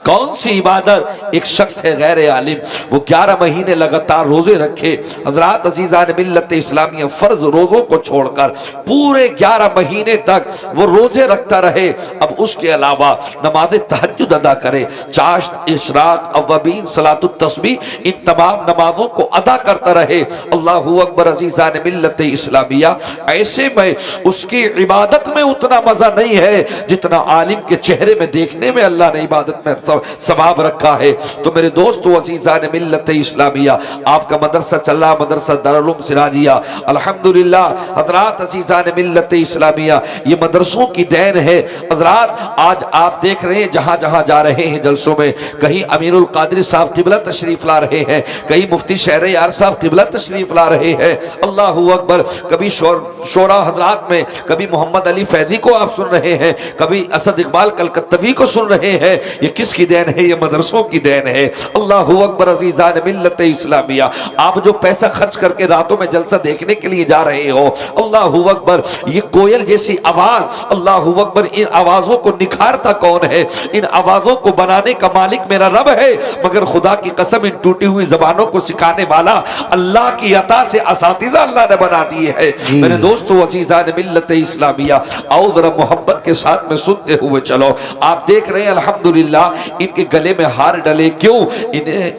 کون سی عبادت؟ ایک شخص ہے غیر عالم، وہ 11 مہینے لگاتار روزے رکھے۔ حضرات عزیزان ملت اسلامیہ، فرض روزوں کو چھوڑ کر پورے 11 مہینے تک وہ روزے رکھتا رہے، اب اس کے علاوہ نماز تہجد ادا کرے، چاشت، اشراق، اوابین، صلاۃ التسبیح، ان تمام نمازوں کو ادا کرتا رہے۔ اللہ اکبر عزیزان ملت اسلامیہ، ایسے میں اس کی عبادت میں اتنا مزہ نہیں ہے جتنا عالم کے چہرے میں دیکھنے میں اللہ نے عبادت میں ثواب رکھا ہے۔ تو میرے دوستو عزیزان ملت اسلامیہ، آپ کا مدرسہ چل رہا، مدرسہ دارالعلوم سراجیہ، الحمدللہ۔ حضرات عزیزان ملت اسلامیہ، یہ مدرسوں کی دین ہے۔ حضرات آج آپ دیکھ رہے ہیں جہاں جہاں جا رہے ہیں جلسوں میں، کہیں امیر القادری صاحب قبلہ تشریف لا رہے ہیں، کہیں مفتی شہر یار صاحب قبلہ تشریف لا رہے ہیں، اللہ اکبر۔ کبھی شورا حضرات میں کبھی محمد علی فیضی کو آپ سن رہے ہیں، کبھی اسد اقبال کلکتوی کو سن رہے ہیں۔ یہ کس کی دین ہے؟ یہ مدرسوں کی دین ہے۔ اللہ اکبر عزیزان ملت اسلامیہ، آپ جو پیسہ خرچ کر کے راتوں میں جلسہ دیکھنے کے لیے جا رہے ہو، اللہ اکبر، یہ کوئل جیسی آواز، اللہ اکبر، ان آوازوں کو نکھارتا کون ہے؟ ان آوازوں کو بنانے کا مالک میرا رب ہے، مگر خدا کی قسم ان ٹوٹی ہوئی زبانوں کو سکھانے والا اللہ کی عطا سے اساتذہ اللہ نے بنا دیے ہیں۔ میرے دوستو عزیزان ملت اسلامیہ، آؤ ذرا محبت کے ساتھ میں سنتے ہوئے چلو۔ آپ دیکھ رہے ہیں الحمدللہ ان کے گلے میں ہار ڈلے، کیوں؟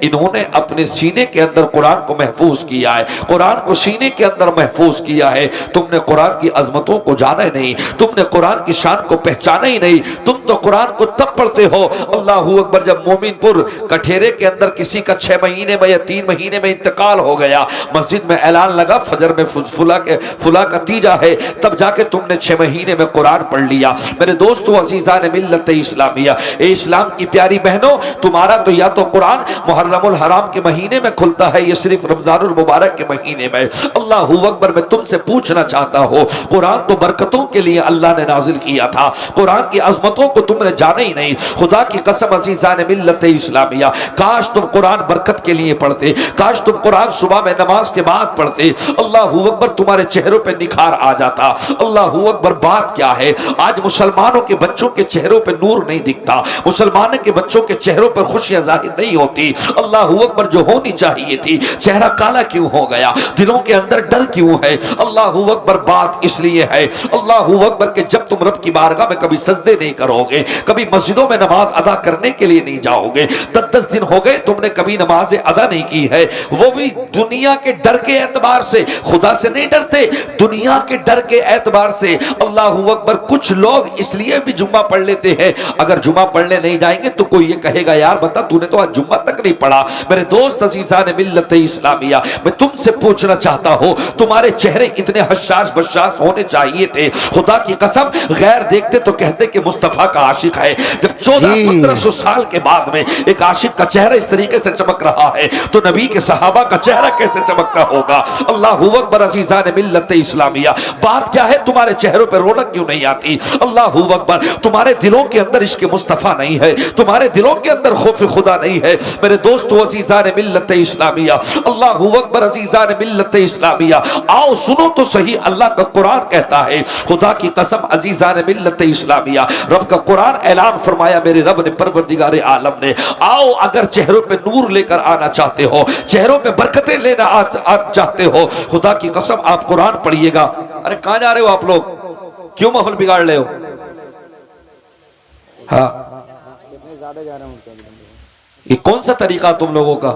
انہوں نے اپنے سینے کے اندر قرآن کو محفوظ کیا ہے، قرآن کو سینے کے اندر محفوظ کیا ہے۔ تم نے قرآن کی عظمتوں کو جانا ہی نہیں، تم نے قرآن کی شان کو پہچانا ہی نہیں، تم تو قرآن کو تب پڑھتے ہو، اللہ اکبر، جب مومن پور کٹھیرے کے اندر کسی کا 6 مہینے میں یا 3 مہینے میں انتقال ہو گیا، مسجد میں اعلان لگا فجر میں فلاں کا تیجا ہے، تب جا کے تم نے 6 مہینے میں قرآن پڑھ لیا۔ میرے دوستو عزیزان ملت اسلامیہ، اے اسلام کی پیاری بہنوں، تمہارا تو یا تو قرآن محرم الحرام کے مہینے میں کھلتا ہے، یہ صرف رمضان المبارک کے مہینے میں۔ اللہ اکبر، میں تم سے پوچھنا چاہتا ہوں، قرآن تو برکتوں کے لیے اللہ نے نازل کیا تھا، قرآن کی عظمتوں کو تم نے جانا ہی نہیں۔ خدا کی قسم عزیزان ملت اسلامیہ، کاش تم قرآن برکت کے لیے پڑھتے، کاش تم قرآن صبح میں نماز کے بعد پڑھتے، اللہ اکبر، تمہارے چہروں پہ نکھار آ جاتا۔ اللہ اکبر، بات کیا ہے، آج مسلمانوں کے بچوں کے چہروں پہ نور نہیں دکھتا، مسلمانوں کے بچوں کے چہروں پر خوشیاں ظاہر نہیں ہوتی، اللہ اکبر، جو ہونی چاہیے تھی۔ چہرہ کالا کیوں ہو گیا؟ دلوں کے اندر ڈر کیوں ہے؟ اللہ اکبر، بات اس لیے ہے اللہ اکبر کہ جب تم رب کی بارگاہ میں کبھی سجدے نہیں کرو گے، کبھی مسجدوں میں نماز ادا کرنے کے لیے نہیں جاؤ گے، 10 دن ہو گئے تم نے کبھی نماز ادا نہیں کی ہے، وہ بھی دنیا کے ڈر کے اعتبار سے، خدا سے نہیں ڈرتے، دنیا کے ڈر کے اعتبار سے۔ اللہ اکبر، کچھ لوگ اس لیے بھی جمعہ پڑھ لیتے ہیں، اگر جمعہ پڑھنے نہیں جائیں گے تو کوئی یہ کہے گا یار بتا تو نے تو آج جمعہ تک نہیں پڑھا۔ میرے دوست عزیزان ملت اسلامیہ، میں تم سے پوچھنا چاہتا ہوں، تمہارے چہرے اتنے حشاش بشاش ہونے چاہیے تھے، خدا کی قسم غیر دیکھتے تو کہتے کہ مصطفیٰ کا عاشق ہے۔ جب 1400-1500 سال کے بعد میں ایک عاشق کا چہرہ اس طریقے سے چمک رہا ہے تو نبی کے صحابہ کا چہرہ کیسے چمکتا ہوگا؟ اللہ اکبر عزیزان ملت اسلامیہ، بات کیا ہے، تمہارے چہروں پہ رونق کیوں نہیں آتی؟ اللہ اکبر، تمہارے دلوں کے اندر عشق مصطفیٰ نہیں ہے، تمہارے دلوں کے اندر خوف خدا نہیں ہے۔ میرے دوستو عزیزان ملت اسلامیہ، اللہ اکبر عزیزان ملت اسلامیہ، آؤ سنو تو صحیح، اللہ کا قرآن کہتا ہے، خدا کی قسم عزیزان ملت اسلامیہ، رب کا قرآن اعلان فرمایا میرے رب نے، پروردگار عالم نے، آؤ اگر چہروں پہ نور لے کر آنا چاہتے ہو، چہروں پہ برکتیں لینا چاہتے ہو، خدا کی قسم آپ قرآن پڑھیے گا۔ ارے کہاں جا رہے ہو آپ لوگ؟ کیوں ماحول بگاڑ رہے ہو؟ ہاں، یہ کون سا طریقہ تم لوگوں کا؟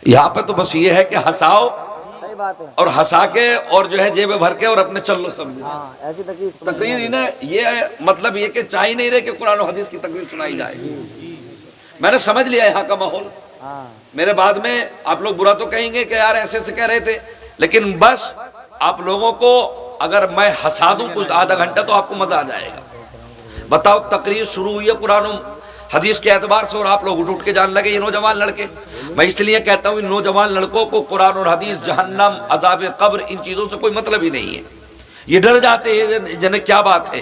یہاں پہ تو بس یہ ہے کہ ہنساؤ اور ہنسا کے اور جو ہے جیبیں بھر کے اور اپنے چلو سمجھو تقریر ہی نا، یہ مطلب یہ کہ چاہیے نہیں رہے کہ قرآن و حدیث کی تقریر سنائی جائے۔ میں نے سمجھ لیا یہاں کا ماحول، میرے بعد میں آپ لوگ برا تو کہیں گے کہ یار ایسے سے کہہ رہے تھے، لیکن بس آپ لوگوں کو اگر میں ہنسا دوں کچھ آدھا گھنٹہ تو آپ کو مزہ آ جائے گا۔ بتاؤ، تقریر شروع ہوئی ہے قرآن و حدیث کے اعتبار سے اور آپ لوگ اٹھ کے جان لگے یہ نوجوان لڑکے۔ میں اس لیے کہتا ہوں ان نوجوان لڑکوں کو قرآن اور حدیث، جہنم، عذاب قبر، ان چیزوں سے کوئی مطلب ہی نہیں ہے۔ یہ ڈر جاتے ہیں جنہیں کیا بات ہے،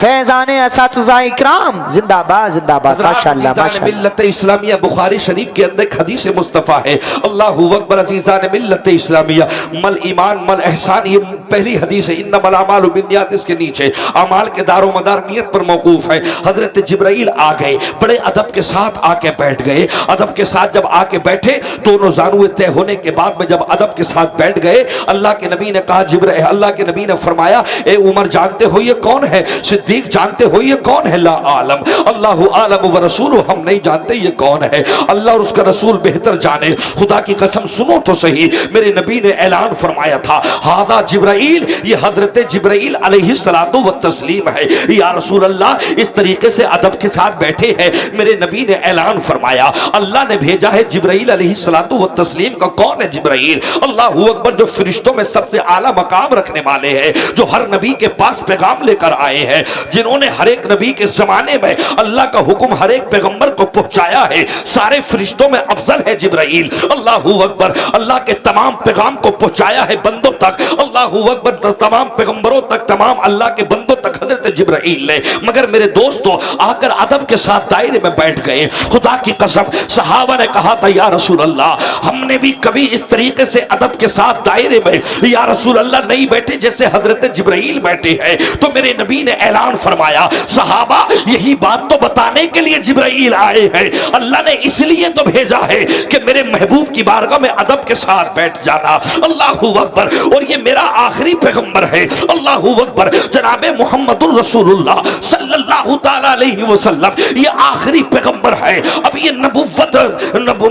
فیضان اساتذہ اکرام زندہ باد زندہ باد ماشاءاللہ ماشاءاللہ ملت اسلامیہ بخاری شریف کے اندر ایک حدیث مصطفیٰ ہے اللہ اکبر عزیزان ملت اسلامیہ مل ایمان مل احسان یہ پہلی حدیث ہے انما الاعمال بالنیات اس کے نیچے اعمال کے دار و مدار نیت پر موقوف ہے حضرت جبرائیل آ گئے بڑے ادب کے ساتھ آ کے بیٹھ گئے ادب کے ساتھ جب آ کے بیٹھے دونوں زانوے طے ہونے کے بعد میں جب ادب کے ساتھ بیٹھ گئے اللہ کے نبی نے کہا جبرائیل اللہ کے نبی نے فرمایا اے عمر جانتے ہو یہ کون ہے صدیق جانتے ہو یہ کون ہے لا عالم اللہ عالم و رسول ہم نہیں جانتے یہ کون ہے اللہ اور اس کا رسول بہتر جانے خدا کی قسم سنو تو صحیح میرے نبی نے اعلان فرمایا تھا ہذا جبرائیل یہ حضرت جبرائیل علیہ الصلوۃ والتسلیم ہے یا رسول اللہ اس طریقے سے ادب کے ساتھ بیٹھے ہیں میرے نبی نے اعلان فرمایا اللہ نے بھیجا ہے جبرائیل علیہ الصلوۃ والتسلیم کا کون ہے جبرائیل اللہ اکبر جو فرشتوں میں سب سے اعلیٰ مقام رکھنے والے ہیں جو ہر نبی کے پاس پیغام لے کر آئے ہیں جنہوں نے ہر ایک نبی کے زمانے میں اللہ کا حکم ہر ایک پیغمبر کو پہنچایا ہے سارے فرشتوں میں افضل ہے جبرائیل اللہ اکبر اللہ کے تمام پیغام کو پہنچایا ہے بندوں تک اللہ اکبر تمام پیغمبروں تک تمام اللہ کے بندوں تک حضرت جبرائیل نے مگر میرے دوستو آ کر ادب کے ساتھ دائرے میں بیٹھ گئے خدا کی قسم صحابہ نے کہا تھا یا رسول اللہ ہم نے بھی کبھی اس طریقے سے ادب کے ساتھ دائرے میں یا رسول اللہ نہیں بیٹھے جیسے حضرت جبرائیل بیٹھے ہیں تو میرے نبی نے اعلان فرمایا صحابہ یہی بات تو بتانے کے لیے جبرائیل آئے ہیں اللہ نے اس لیے تو بھیجا ہے کہ میرے محبوب کی بارگاہ میں ادب کے ساتھ بیٹھ جانا اللہ اکبر اور یہ میرا آخری پیغمبر ہے اللہ اکبر جناب محمد الرسول اللہ صلی اللہ تعالی علیہ وسلم یہ آخری پیغمبر ہے اب یہ نبوت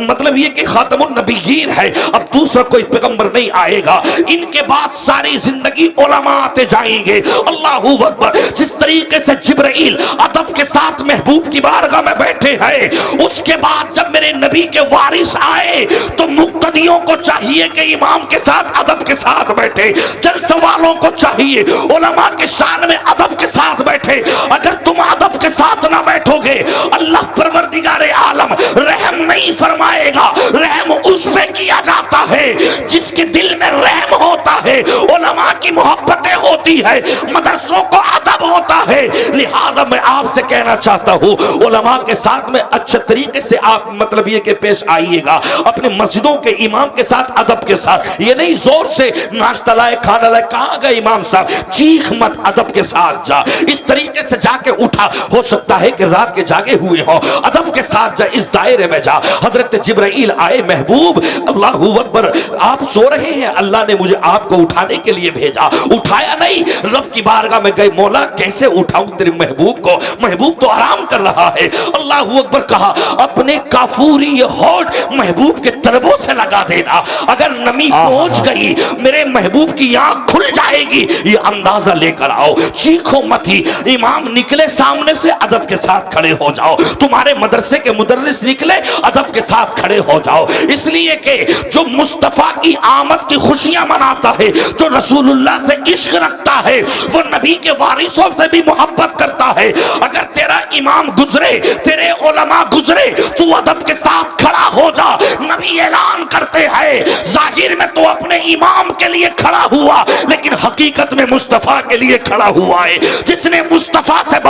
مطلب یہ کہ خاتم النبیین ہے اب دوسرا کوئی پیغمبر نہیں آئے گا ان کے بعد ساری زندگی علماء آتے جائیں گے اللہ اکبر جس طریقے سے جبرائیل ادب کے ساتھ محبوب کی بارگاہ میں بیٹھے ہیں اس کے بعد جب میرے نبی کے وارث آئے تو مقتدیوں کو چاہیے کہ امام کے ساتھ ادب کے ساتھ بیٹھے جلسہ والوں کو چاہیے علماء کے شان میں ادب کے ساتھ بیٹھے اگر تم ادب کے ساتھ نہ بیٹھو گے اللہ پروردگار عالم رحم نہیں فرمائے گا رحم اس پہ کیا جاتا ہے جس کے دل میں رحم ہوتا ہے علماء کی محبتیں ہوتی ہے مدرسوں کو ادب ہوتا ہے لہذا میں آپ سے کہنا چاہتا ہوں علماء کے ساتھ میں اچھے طریقے سے آپ مطلب یہ کہ پیش آئیے گا اپنے مسجدوں کے امام کے ساتھ ادب کے ساتھ یہ نہیں زور سے ناشتہ لائے کھانا لائے کہاں گئے امام صاحب چیخ مت ادب کے ساتھ جا اس طریقے سے جا کے اٹھا ہو سکتا ہے کہ رات کے جاگے ہوئے ہو ادب کے ساتھ جا اس دائرے میں جا حضرت جبرائیل آئے محبوب اللہ اکبر آپ سو رہے ہیں اللہ نے مجھے آپ کو اٹھانے کے لیے بھیجا اٹھایا نہیں رب کی بارگاہ میں گئے مولا کیسے اٹھاؤں تیرے محبوب کو محبوب تو آرام کر رہا ہے اللہ اکبر کہا اپنے کافوری ہونٹ محبوب کے طلبوں سے لگا دینا اگر نمی پہنچ گئی میرے محبوب کی آنکھ کھل جائے گی یہ اندازہ لے کر آؤ چیخو مت ہی امام نکلے سامنے سے ادب کے ساتھ کھڑے ہو جاؤ تمہارے مدرسے کے مدرس نکلے ادب کے ساتھ کھڑے ہو جاؤ اس لیے کہ جو مصطفیٰ کی آمد کی خوشیاں مناتا ہے جو رسول اللہ سے عشق رکھتا ہے وہ نبی کے وارثوں سے بھی محبت کرتا ہے اگر تیرا امام گزرے تیرے علماء گزرے تو ادب کے ساتھ کھڑا ہو جا نبی اعلان کرتے ہیں ظاہر میں تو اپنے امام کے لیے کھڑا ہوا لیکن حقیقت میں مصطفیٰ کے لیے کھڑا ہوا ہے جس نے مصطفیٰ سے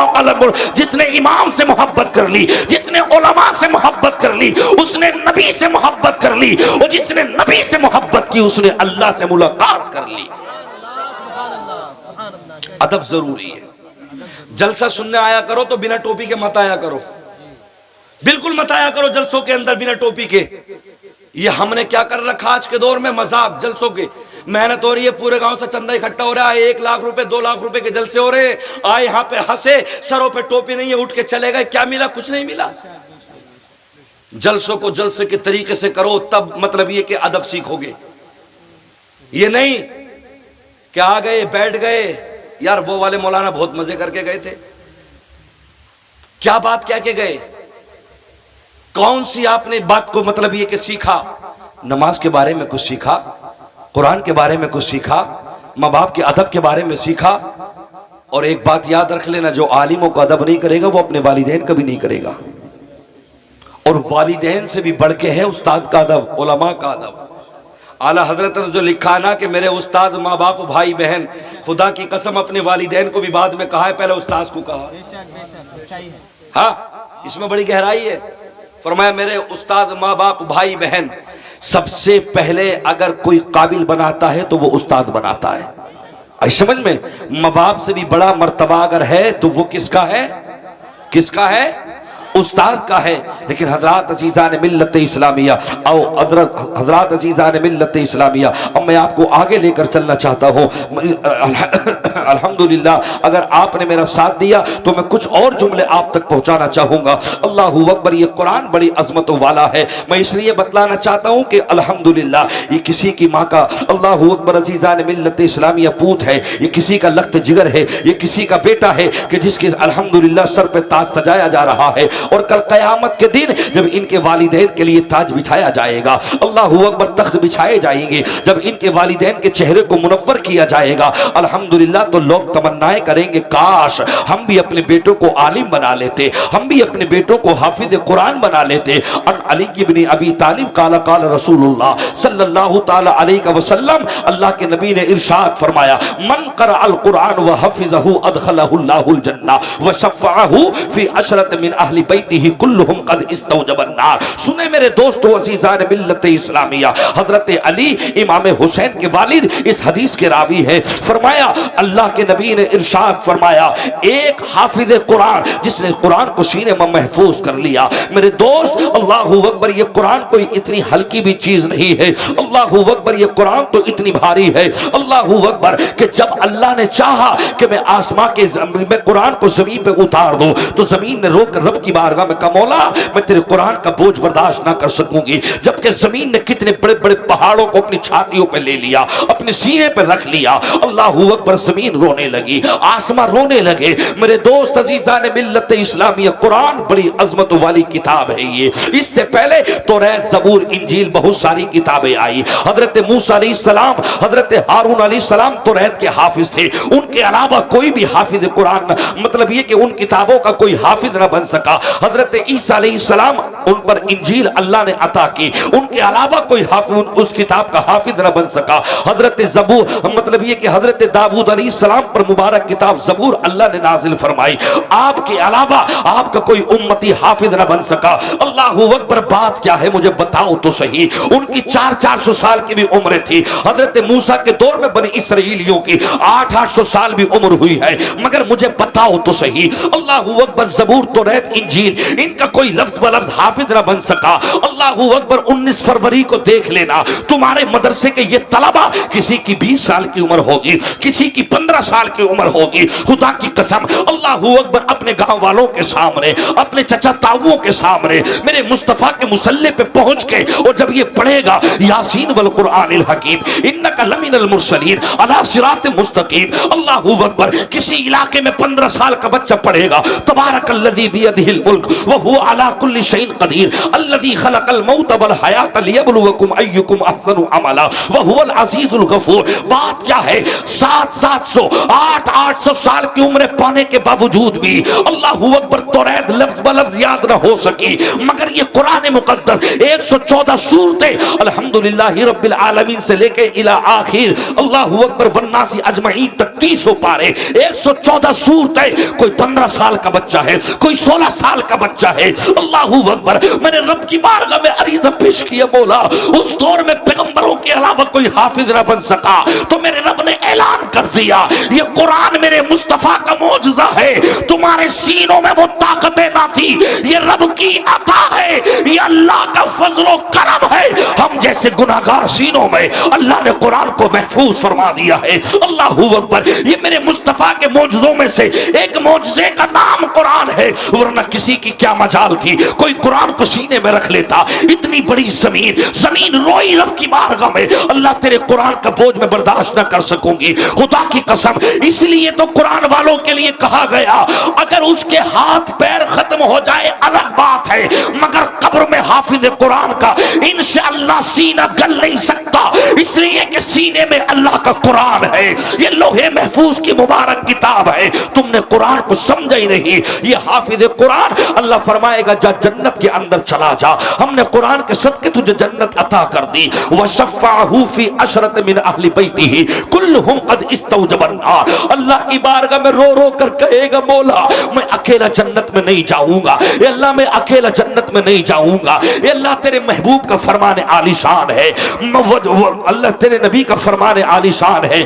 جس نے امام سے محبت کر لی جس نے علماء سے محبت کر لی اس نے نبی سے محبت کر لی اور جس نے نبی سے محبت کی اس نے اللہ سے ملاقات کر لی ادب ضروری ہے جلسہ سننے آیا کرو تو بنا ٹوپی کے مت آیا کرو بالکل مت آیا کرو جلسوں کے اندر بنا ٹوپی کے یہ ہم نے کیا کر رکھا آج کے دور میں مذاق جلسوں کے محنت ہو رہی ہے پورے گاؤں سے چندہ اکٹھا ہو رہا ہے 1 لاکھ روپے 2 لاکھ روپے کے جلسے ہو رہے آئے یہاں پہ ہنسے سروں پہ ٹوپی نہیں ہے اٹھ کے چلے گئے کیا ملا کچھ نہیں ملا جلسوں کو جلسے کے طریقے سے کرو تب مطلب یہ کہ ادب سیکھو گے یہ نہیں کہ آ گئے بیٹھ گئے یار وہ والے مولانا بہت مزے کر کے گئے تھے کیا بات کیا کہ گئے کون سی آپ نے بات کو مطلب یہ کہ سیکھا نماز کے بارے میں کچھ سیکھا قرآن کے بارے میں کچھ سیکھا ماں باپ کے ادب کے بارے میں سیکھا اور ایک بات یاد رکھ لینا جو عالموں کو ادب نہیں کرے گا وہ اپنے والدین کا بھی نہیں کرے گا اور والدین سے بھی بڑھ کے ہے استاد کا ادب علماء کا ادب اعلیٰ حضرت نے جو لکھا نا کہ میرے استاد ماں باپ بھائی بہن خدا کی قسم اپنے والدین کو بھی بعد میں کہا ہے، پہلے استاذ کو کہا. ہاں اس میں بڑی گہرائی ہے. فرمایا میرے استاد، ماں باپ، بھائی بہن، سب سے پہلے اگر کوئی قابل بناتا ہے تو وہ استاد بناتا ہے. سمجھ میں؟ ماں باپ سے بھی بڑا مرتبہ اگر ہے تو وہ کس کا ہے؟ کس کا ہے؟ استاد کا ہے. لیکن حضرات عزیزان ملت اسلامیہ، او حضرات عزیزان ملت اسلامیہ، اب میں آپ کو آگے لے کر چلنا چاہتا ہوں. الحمدللہ اگر آپ نے میرا ساتھ دیا تو میں کچھ اور جملے آپ تک پہنچانا چاہوں گا. اللہ اکبر، یہ قرآن بڑی عظمتوں والا ہے. میں اس لیے بتلانا چاہتا ہوں کہ الحمدللہ یہ کسی کی ماں کا، اللہ اکبر عزیزان ملت اسلامیہ، پوت ہے، یہ کسی کا لخت جگر ہے، یہ کسی کا بیٹا ہے کہ جس کے الحمدللہ سر پہ تاج سجایا جا رہا ہے. اور کل قیامت کے دن جب ان کے والدین کے لیے تاج بچھایا جائے گا، اللہ اکبر، تخت بچھائے جائیں گے، جب ان کے والدین کے چہرے کو منور کیا جائے گا الحمدللہ، تو لوگ تمنائیں کریں گے کاش ہم بھی اپنے بیٹوں کو عالم بنا لیتے، ہم بھی اپنے بیٹوں کو حافظ قرآن بنا لیتے. ان علی بن ابی طالب قال قال رسول اللہ صلی اللہ تعالی علیہ وسلم، اللہ کے نبی نے ارشاد فرمایا، من قرأ القرآن وحفظہ ادخلہ اللہ الجنہ وشفعہ فی عشرۃ من اہل بیتہ کلہم قد استوجب النار. سنیں میرے دوستو عزیزان ملت اسلامیہ، حضرت علی امام حسین کے والد اس حدیث کے راوی ہیں. فرمایا اللہ کے نبی نے ارشاد فرمایا، ایک حافظ قرآن جس نے قرآن کو سینے میں محفوظ کر لیا. میرے دوست اللہ اکبر، یہ قرآن کوئی اتنی ہلکی بھی چیز نہیں ہے. اللہ اکبر، یہ قرآن تو اتنی بھاری ہے. اللہ اکبر کہ جب اللہ نے چاہا کہ میں آسمان کے میں قرآن کو زمین پہ اتار دوں تو زمین نے رو کر رب کی بارگاہ میں کہا، مولا میں تیرے قرآن کا بوجھ برداشت نہ کر سکوں گی. جبکہ زمین نے کتنے بڑے بڑے پہاڑوں کو اپنی چھاتیوں پہ لے لیا، اپنے سینے پہ رکھ لیا. اللہ اکبر، زمین رونے لگی، آسمان رونے لگے. میرے دوست عزیزان ملت اسلامیہ، قرآن بڑی عظمت والی کتاب ہے. یہ اس سے پہلے توریت، زبور، انجیل، بہت ساری کتابیں آئی. حضرت موسیٰ علیہ السلام، حضرت ہارون علیہ السلام توریت کے حافظ تھے. ان کے علاوہ کوئی بھی حافظ قرآن، مطلب یہ کہ ان کتابوں کا کوئی حافظ نہ بن سکا. حضرت عیسیٰ علیہ السلام، ان پر انجیل اللہ نے عطا کی، ان کے علاوہ کوئی حافظ اس کتاب کا حافظ نہ بن سکا. حضرت زبور، مطلب یہ کہ حضرت داؤد علیہ السلام پر مبارک کتاب زبور اللہ نے نازل فرمائی. آپ کے علاوہ آپ کا کوئی امتی حافظ نہ بن سکا. اللہ اکبر، بات کیا ہے مجھے بتاؤ تو صحیح. ان کی 400 سال کی بھی عمر تھی. حضرت موسیٰ کے دور میں بنی اسرائیلیوں کی 800 سال بھی عمر ہوئی ہے. مگر مجھے بتاؤ تو صحیح، اللہ اکبر، زبور، توریت، انجیل، ان کا کوئی لفظ بلفظ حافظ نہ بن سکا. اللہ اکبر، 19 فروری کو دیکھ لینا تمہارے مدرسے کے یہ طلبہ، کسی کی 20 سال کی عمر ہوگی، کسی کی 15 سال کی عمر ہوگی. خدا کی قسم اللہ اکبر، اپنے گاؤں والوں کے سامنے، اپنے چچا تاؤوں کے سامنے میرے مصطفیٰ کے مصلی پہ پہنچ کے، اور جب یہ پڑھے گا یاسین والقرآن الحکیم انک لمن المرسلین علی صراط مستقیم، اللہ اکبر، کسی علاقے میں 15 سال کا بچہ پڑھے گا تبارک الذی بیدہ الملک وہو علی کل شیء قدیر الذی خلق الموت والحیاۃ لیبلوکم ایکم احسن عملا وہو العزیز الغفور. بات کیا ہے، 700 800 سال کی عمر پانے کے باوجود بھی اللہ اکبر توریت لفظ بلفظ یاد نہ ہو سکی. مگر یہ قرآن مقدس 114 سورتیں الحمدللہ رب العالمین سے لے کے الی آخر اللہ اکبر والناس اجمعین تک 300 پارے، 114 سورتیں. کوئی 15 سال کا بچہ ہے، کوئی 16 سال کا بچہ ہے. اللہ اکبر، میں نے رب کی بارگاہ میں عریضہ پیش کیا، مولا اس دور میں پیغمبروں کے علاوہ کوئی حافظ نہ بن سکا، تو میرے رب نے اعلان کر دیا یہ قرآن میرے مصطفیٰ کا معجزہ ہے. تمہارے سینوں میں وہ طاقتیں نہ تھی، یہ رب کی عطا ہے، یہ اللہ کا فضل و کرم ہے. ہم جیسے گناہگار سینوں میں اللہ نے قرآن کو محفوظ فرما دیا ہے. اللہ اکبر، یہ میرے مصطفیٰ کے معجزوں میں سے ایک معجزے کا نام قرآن ہے، ورنہ کسی کی کیا مجال تھی کوئی قرآن کو سینے میں رکھ لیتا. اتنی بڑی زمین روئی رب کی بارگاہ میں، اللہ تیرے قرآن کا بوجھ میں برداشت نہ کر سکوں گی. خدا کی قسم، اس لیے تو قرآن والوں کے لیے کہا گیا اگر اس کے ہاتھ پیر ختم ہو جائے الگ بات ہے، مگر قبر میں حافظ قرآن کا انشاءاللہ سینہ گل نہیں سکتا، اس لیے کہ سینے میں اللہ کا قرآن ہے، یہ لوح محفوظ کی مبارک کتاب ہے، تم نے قرآن کو سمجھا ہی نہیں۔ یہ حافظ قرآن، اللہ فرمائے گا جا جنت کے اندر چلا جا، ہم نے قرآن کے صدقے تجھے جنت عطا کر دی۔ وَشَفَّعَهُ فِي عَشْرَةٍ مِّنْ أَهْلِ بَيْتِهِ كُلُّهُمْ قَدْ اسْتَوْجَبَ النَّارَ، اللہ کی بارگاہ میں رو رو کر کہے گا مولا میں اکیلا جنت میں نہیں جاؤں گا، اے اللہ میں اکیلا جنت میں نہیں جاؤں گا، اے اللہ تیرے محبوب کا فرمان عالی شان ہے، اللہ تیرے نبی کا فرمان عالی شان ہے،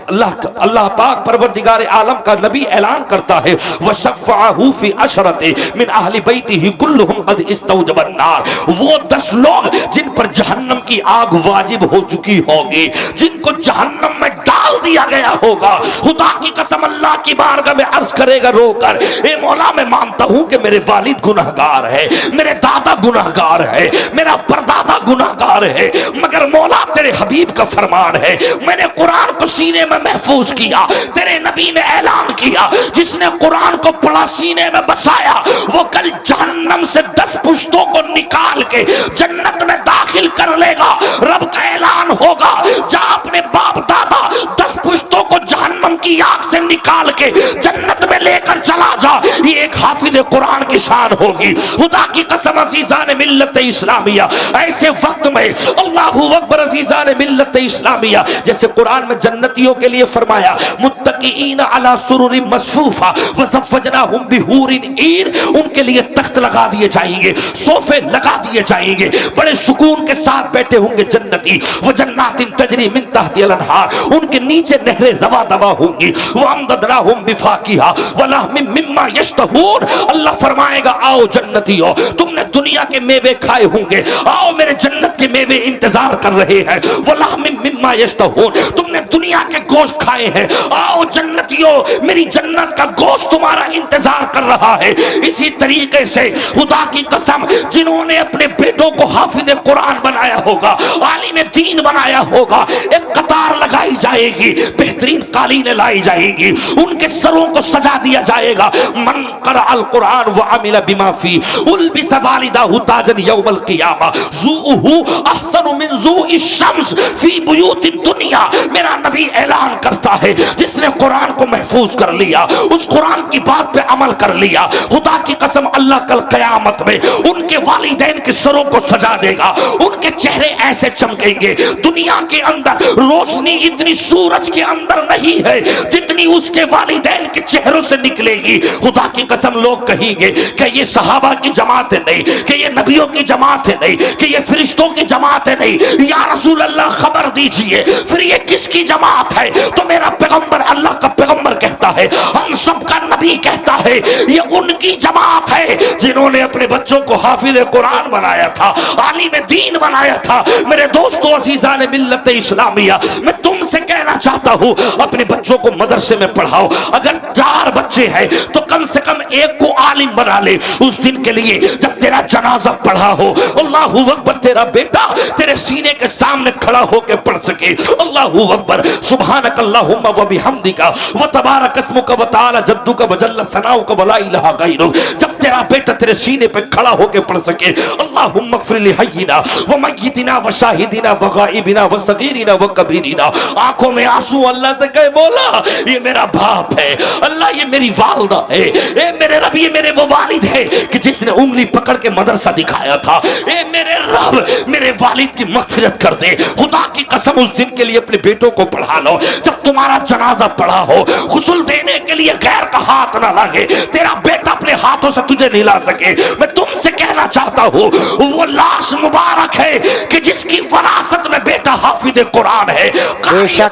اللہ پاک پروردگار عالم کا نبی اعلان کرتا ہے وَشَفَّعَهُ فِي عَشْرَةٍ مِّنْ أَهْلِ بَيْتِهِ كُلُّهُمْ قَدْ اسْتَوْجَبَ النَّارَ، وہ 10 لوگ جن پر جہنم کی آگ واجب ہو چکی ہوگی، جن کو جہنم میں ڈال دیا گیا ہوگا، خدا کی قسم اللہ کی بارگاہ میں عرض کرے گا رو کر اے مولا میں مانتا ہوں کہ میرے والد گناہگار ہے، میرے دادا گناہگار ہے، میرا پردادا گناہگار ہے، مگر مولا تیرے حبیب کا فرمان ہے، میں نے قرآن کو سینے میں محفوظ کیا، تیرے نبی نے اعلان کیا جس نے قرآن کو پڑھا سینے میں بسایا وہ کل جہنم سے 10 پشتوں کو نکال کے جنت میں داخل کر لے گا۔ رب کا اعلان ہوگا جا اپنے باپ دادا 10 پشتوں کو جہنم کی آگ سے نکال کے جنت میں لے کر چلا جا، یہ ایک حافظ قرآن کی شان ہوگی۔ خدا کی قسم عزیزان ملت اسلامیہ، ایسے وقت میں اللہ اکبر عزیزان ملت اسلامیہ، جیسے قرآن میں جنتیوں کے لیے فرمایا متقئین علی سرر مصفوفہ وزوجناہم بحور عین، ان کے لیے تخت لگا دیے جائیں گے، صوفے لگا دیے جائیں گے، بڑے سکون کے ساتھ بیٹھے ہوں گے جنتی، وجنات تجری من تحتها الانہار، ان کے نیچے نہریں روا دوا ہوں گی، وامددناہم بفاکہہ ولحم مما یشتہون، اللہ فرمائے گا آؤ جنتیوں تم نے دنیا کے میوے کھائے ہوں گے، آؤ میرے جنت کے میوے انتظار کر رہے ہیں، ولحم مما یشتہون، تم نے دنیا کے گوشت کھائے ہیں، آؤ جنتیوں میری جنت کا گوشت تمہارا انتظار کر رہا ہے۔ اسی طریقے سے خدا کی قسم جنہوں نے اپنے بیٹوں کو حافظ قرآن بنایا ہوگا، عالم دین بنایا ہوگا، ایک قطار لگائی جائے گی، بہترین قالینیں لائی جائیں گی، ان کے سروں کو سجا دیا جائے گا، من قرأ القرآن وعمل بما فی البس والدہ تاجا یوم القیامہ ذوءہ احسن من ذوء الشمس فی بیوت الدنیا، میرا نبی اعلان کرتا ہے جس نے قرآن کو محفوظ کر لیا، اس قرآن کی بات پہ عمل کر لیا، خدا کی قسم اللہ کل قیامت میں ان کے والدین کے سروں کو سجا دے گا، ان کے چہرے ایسے چمکیں گے، دنیا کے اندر روشنی اتنی سورج کے اندر نہیں ہے جتنی اس کے والدین کے چہروں سے نکلے گی۔ خدا کی قسم لوگ کہیں گے کہ یہ صحابہ کی جماعت ہے نہیں، کہ یہ نبیوں کی جماعت ہے نہیں، کہ یہ فرشتوں کی جماعت ہے نہیں، یا رسول اللہ خبر دیجئے پھر یہ کس کی جماعت ہے؟ تو میرا پیغمبر اللہ کا پیغمبر کہتا ہے، ہم سب کا نبی کہتا ہے یہ ان کی جماعت ہے جنہوں نے اپنے بچوں کو حافظ قرآن بنایا تھا، عالم دین بنایا تھا۔ میرے دوستو عزیزان ملت اسلامیہ، میں تم سے کہنا چاہتا ہوں اپنے بچوں کو مدرسے میں پڑھاؤ، اگر 4 بچے ہیں تو کم سے کم ایک کو عالم بنا لے، اس دن کے لیے جب تیرا جنازہ پڑھا ہو اللہ اکبر تیرا بیٹا تیرے سینے کے سامنے کھڑا ہو کے پڑھ سکے اللہ اکبر سبحانک اللہم و بحمدک و تبارک اسمک و تعالی جدک و جل ثناؤک و لا الہ غیرک، جب تیرا بیٹا تیرے سینے پہ کھڑا ہو کے پڑھ سکے اللہم اغفر لحینا و میتنا و شاہدنا و غائبنا و صغیرنا و کبیرنا، آنکھوں میں آنسو اللہ سے کہے مولا یہ میرا باپ ہے، اللہ یہ میری والدہ ہے، اے میرے رب یہ میرے وہ والد ہے کہ جس نے انگلی پکڑ کے مدرسہ دکھایا تھا، اے میرے رب میرے والد کی مغفرت کر دے۔ خدا کی قسم اس دن کے لیے اپنے بیٹوں کو پڑھا لو، جب تمہارا جنازہ پڑھا ہو غسل دینے کے لیے غیر کا ہاتھ نہ لگے، تیرا بیٹا اپنے ہاتھوں سے تجھے نہیں لا سکے، میں تم سے کہنا چاہتا ہوں وہ لاش مبارک ہے کہ جس کی وراثت میں بیٹا حافظ قرآن ہے،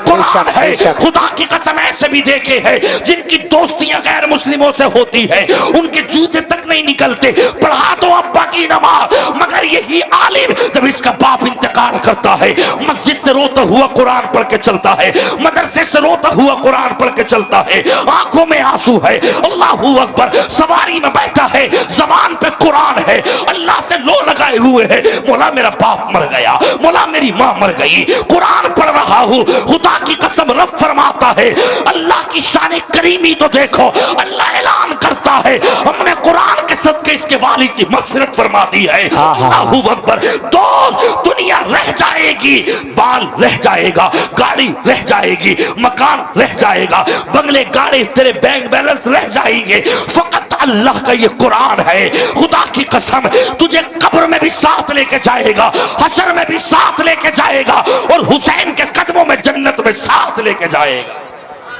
قرآن ہے۔ خدا کی قسم ایسے بھی دیکھے ہیں جن کی دوستیاں غیر مسلموں سے ہوتی ہے، ان کے جوتے تک نہیں نکلتے، پڑھا دو ابا کی نماز، مگر یہی عالم جب اس کا باپ انتقال کرتا ہے مسجد سے روتا ہوا قرآن پڑھ کے چلتا ہے، مدرسے سے روتا ہوا قرآن پڑھ کے چلتا ہے، آنکھوں میں آنسو ہے، اللہ اکبر، سواری میں بیٹھا ہے، زبان پہ قرآن ہے، اللہ سے لو لگائے ہوئے ہے، مولا میرا باپ مر گیا، مولا میری ماں مر گئی، قرآن پڑھ رہا ہوں، خدا کی قسم رب فرماتا ہے اللہ کی شان کریم یتیمی تو دیکھو اللہ اعلان کرتا ہے ہم نے قرآن کے صدقے اس کے والد کی مغفرت فرما دی ہے. اللہ اکبر. دوست دنیا رہ جائے گی, بال رہ جائے گا, گاڑی رہ جائے گی, مکان رہ جائے گا, بنگلے گاڑی تیرے بینک بیلنس رہ جائیں گے, فقط اللہ کا یہ قرآن ہے. خدا کی قسم تجھے قبر میں بھی ساتھ لے کے جائے گا, حشر میں بھی ساتھ لے کے جائے گا, اور حسین کے قدموں میں جنت میں ساتھ لے کے جائے گا.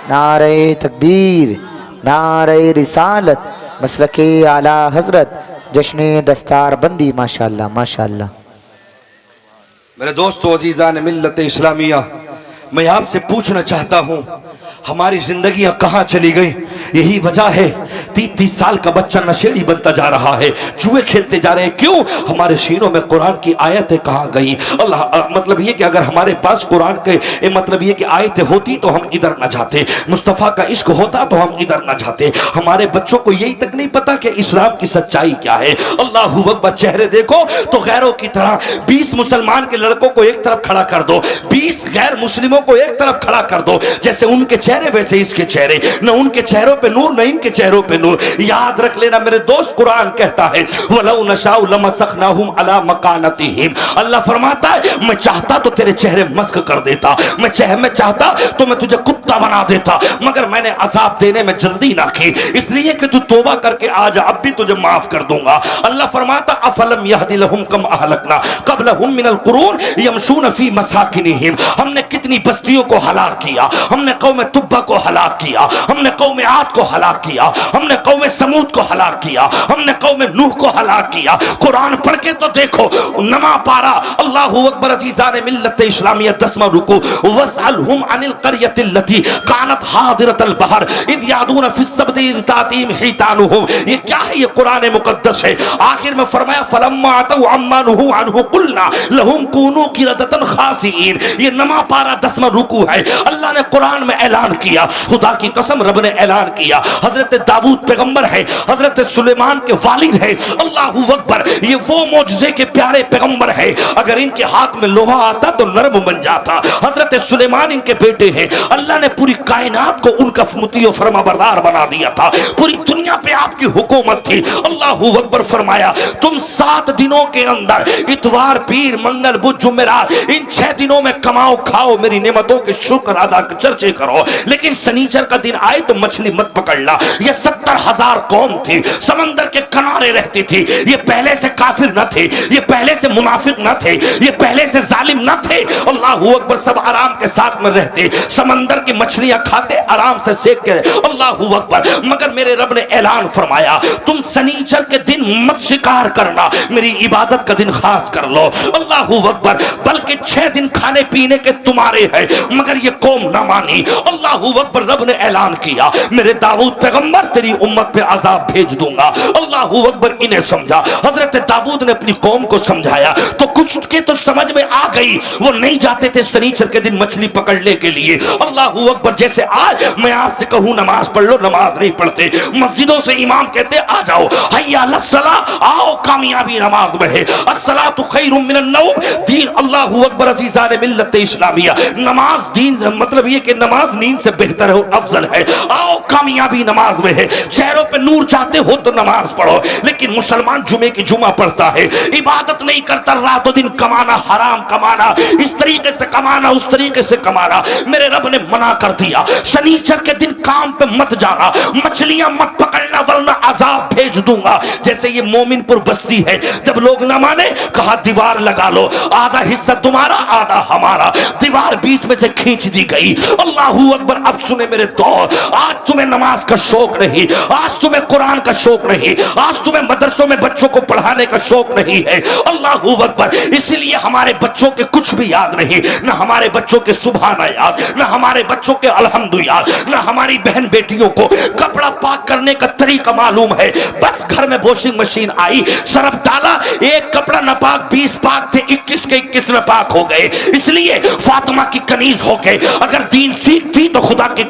نعرہ تکبیر, نعرہ رسالت, مسلک اعلی حضرت, جشن دستار بندی. ماشاءاللہ ماشاءاللہ. میرے دوستو عزیزان ملت اسلامیہ, میں آپ سے پوچھنا چاہتا ہوں ہماری زندگیاں کہاں چلی گئی؟ یہی وجہ ہے 30 سال کا بچہ نشیڑی بنتا جا رہا ہے, جوئے کھیلتے جا رہے ہیں. کیوں؟ ہمارے سینوں میں قرآن کی آیتیں کہاں گئیں؟ اللہ مطلب یہ کہ اگر ہمارے پاس قرآن کے مطلب یہ کہ آیتیں ہوتی تو ہم ادھر نہ جاتے, مصطفیٰ کا عشق ہوتا تو ہم ادھر نہ جاتے. ہمارے بچوں کو یہی تک نہیں پتا کہ اسلام کی سچائی کیا ہے. اللہ اکبر. چہرے دیکھو تو غیروں کی طرح 20 مسلمان کے لڑکوں کو ایک طرف کھڑا کر دو, 20 غیر مسلموں کو ایک طرف کھڑا کر دو, جیسے ان کے چہرے ویسے اس کے چہرے, نہ ان کے چہروں پہ نور نہ ان کے چہروں پہ نور. یاد رکھ لینا میرے دوست, قرآن کہتا ہے وَلَوْ نَشَاءُ لَمَسَخْنَاهُمْ عَلَى مَكَانَتِهِمْ. اللہ فرماتا ہے میں چاہتا تو تیرے چہرے مسخ کر دیتا, میں چاہتا تو میں تجھے کتا بنا دیتا, مگر میں نے عذاب دینے میں جلدی نہ کی, اس لیے کہ تو توبہ کر کے آ جا, اب بھی تجھے معاف کر دوں گا. اللہ فرماتا أَفَلَمْ يَهْدِ لَهُمْ كَمْ أَهْلَكْنَا قَبْلَهُمْ مِنَ الْقُرُونِ يَمْشُونَ فِي مَسَاكِنِهِمْ. ہم نے کتنی بستیوں کو ہلاک کیا, ہم نے قوم تبا کو ہلاک کیا, ہم نے قوم عاد کو ہلاک کیا, ہم نے قوم سمود کو ہلاک کیا, ہم نے قوم نوح کو ہلاک کیا. قرآن پڑھ کے تو دیکھو, نما پارا. اللہ اکبر. عزیزان ملت اسلامیہ 10واں رکوع, وَاسْأَلْهُمْ عَنِ الْقَرْيَةِ الَّتِي كَانَتْ حَاضِرَةَ الْبَحْرِ إِذْ يَعْدُونَ فِي السَّبْتِ إِذْ تَأْتِيهِمْ حِيتَانُهُمْ. یہ کیا ہے؟ یہ قرآن مقدس ہے. آخر میں فرمایا فَلَمَّا عَتَوْا عَمَّا نُهُوا عَنْهُ قُلْنَا لَهُمْ كُونُوا قِرَدَةً خَاسِئِينَ. یہ نما پارا 10واں رکوع ہے. اللہ نے قرآن میں اعلان کیا, خدا کی قسم رب نے اعلان کیا, حضرت داؤد پیغمبر ہے, حضرت سلیمان کے والد ہے. اللہ اکبر. یہ وہ معجزے کے پیارے پیغمبر ہے, اگر ان کے ہاتھ میں لوہا آتا تو نرم بن جاتا. حضرت سلیمان ان کے بیٹے ہیں. اللہ نے پوری کائنات کو ان کا مطیع و فرما بردار بنا دیا تھا, پوری دنیا پہ آپ کی حکومت تھی. اللہ اکبر. فرمایا تم 7 دنوں کے اندر اتوار پیر منگل بدھ جمعرات ان 6 دنوں میں کماؤ کھاؤ, میری نعمتوں کے شکر ادا چرچے کرو, لیکن سنیچر کا دن آئے تو مچھلی مت پکڑنا. یہ 70,000 قوم تھی, سمندر کے کنارے رہتی تھی. یہ پہلے سے کافر نہ تھے, یہ پہلے سے منافق نہ تھے, یہ پہلے سے ظالم نہ تھے. اللہ اکبر. سب آرام کے ساتھ میں رہتے, سمندر کی مچھلیاں کھاتے, آرام سے سیک کے. اللہ اکبر. مگر میرے رب نے اعلان فرمایا تم سنیچر کے دن مت شکار کرنا, میری عبادت کا دن خاص کر لو. اللہ اکبر. بلکہ 6 دن کھانے پینے کے تمہارے ہیں, مگر یہ قوم نہ مانی. اللہ اکبر. رب نے اعلان کیا میرے داؤد پیغمبر تیری امت پہ عذاب بھیج دوں گا. اللہ اکبر. انہیں سمجھا, حضرت داؤد نے اپنی قوم کو سمجھایا تو کچھ کے تو سمجھ میں آ گئی. وہ نہیں جاتے تھے سنیچر کے دن مچھلی پکڑنے کے لیے. اللہ اکبر. جیسے آج میں آپ سے کہوں نماز پڑھ لو, نماز نہیں پڑھتے. مسجدوں سے امام کہتے آ جاؤ, حیا علی الصلاۃ, آؤ کامیابی نماز میں ہے. الصلاۃ خیر من النوم. دین. اللہ اکبر. عزیزان ملت اسلامیہ, نماز دین مطلب یہ کہ نماز نیند سے بہتر ہے, افضل ہے. آؤ کامیابی نماز میں ہے. چہروں پہ نور چاہتے ہو تو نماز پڑھو, لیکن مسلمان جمعے کی جمعہ پڑھتا ہے, عبادت نہیں کرتا. رات و دن کمانا, حرام کمانا, اس طریقے سے کمانا, اس طریقے سے کمانا. میرے رب نے منع کر دیا سنیچر کے دن کام پہ مت جانا, مچھلیاں مت پکڑنا ورنہ عذاب بھیج دوں گا. جیسے یہ مومن پور بستی ہے, جب لوگ نہ مانے کہا دیوار لگا لو, آدھا حصہ تمہارا آدھا ہمارا. دیوار بیچ میں سے کھینچ دی گئی. اللہ اکبر. اب سنے میرے دوست, آج تمہیں نماز کا شوق نہیں, آج تمہیں قرآن کا شوق نہیں, آج تمہیں مدرسوں میں بچوں کو پڑھانے کا شوق نہیں ہے. اللہ اکبر. اسی لیے ہمارے بچوں کے کچھ بھی یاد نہیں, نہ ہمارے بچوں کے سبحانہ یاد, نہ ہمارے بچوں کے الحمد یاد, نہ ہماری بہن بیٹیوں کو کپڑا پاک کرنے کا طریقہ معلوم ہے. بس گھر میں واشنگ مشین آئی, سرف ڈالا, ایک کپڑا ناپاک 20 پاک تھے, 21 کے 21 میں پاک ہو گئے. اس لیے فاطمہ کی کنیز ہو گئے. اگر دین سیکھتی تو خدا کی